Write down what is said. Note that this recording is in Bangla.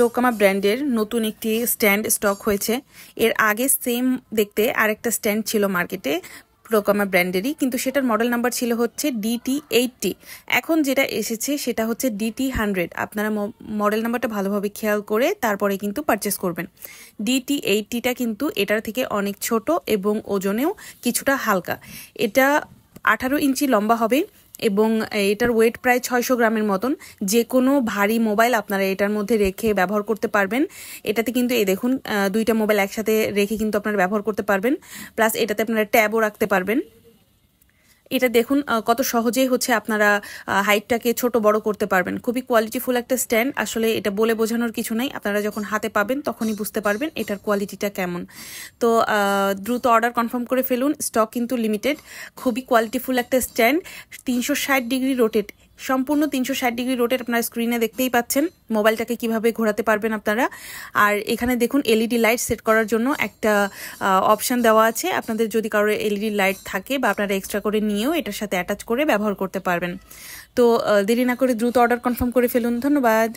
লোকামা ব্র্যান্ডের নতুন একটি স্ট্যান্ড স্টক হয়েছে। এর আগে সেম দেখতে আরেকটা স্ট্যান্ড ছিল মার্কেটে লোকামা ব্র্যান্ডেরই, কিন্তু সেটার মডেল নাম্বার ছিল হচ্ছে DT80। এখন যেটা এসেছে সেটা হচ্ছে DT100। আপনারা মডেল নাম্বারটা ভালোভাবে খেয়াল করে তারপরে কিন্তু পারচেস করবেন। DT80টা কিন্তু এটার থেকে অনেক ছোট এবং ওজনেও কিছুটা হালকা। এটা 18 ইঞ্চি লম্বা হবে এবং এটার ওয়েট প্রায় 600 গ্রামের মতন। যে কোনো ভারী মোবাইল আপনারা এটার মধ্যে রেখে ব্যবহার করতে পারবেন। এটাতে কিন্তু এই দেখুন দুইটা মোবাইল একসাথে রেখে কিন্তু আপনারা ব্যবহার করতে পারবেন, প্লাস এটাতে আপনারা ট্যাবও রাখতে পারবেন। এটা দেখুন কত সহজেই হচ্ছে আপনারা হাইটটাকে ছোট বড় করতে পারবেন। খুবই কোয়ালিটিফুল একটা স্ট্যান্ড, আসলে এটা বলে বোঝানোর কিছু নাই, আপনারা যখন হাতে পাবেন তখনই বুঝতে পারবেন এটার কোয়ালিটিটা কেমন। তো দ্রুত অর্ডার কনফার্ম করে ফেলুন, স্টক কিন্তু লিমিটেড। খুবই কোয়ালিটিফুল একটা স্ট্যান্ড, 360 ডিগ্রি রোটেট, সম্পূর্ণ 360 ডিগ্রি রোটেট আপনারা স্ক্রিনে দেখতেই পাচ্ছেন। মোবাইলটাকে কিভাবে ঘোরাতে পারবেন আপনারা। আর এখানে দেখুন এলইডি লাইট সেট করার জন্য একটা অপশান দেওয়া আছে। আপনাদের যদি কারোর এলইডি লাইট থাকে বা আপনারা এক্সট্রা করে নিয়েও এটার সাথে অ্যাটাচ করে ব্যবহার করতে পারবেন। তো দেরি না করে দ্রুত অর্ডার কনফার্ম করে ফেলুন। ধন্যবাদ।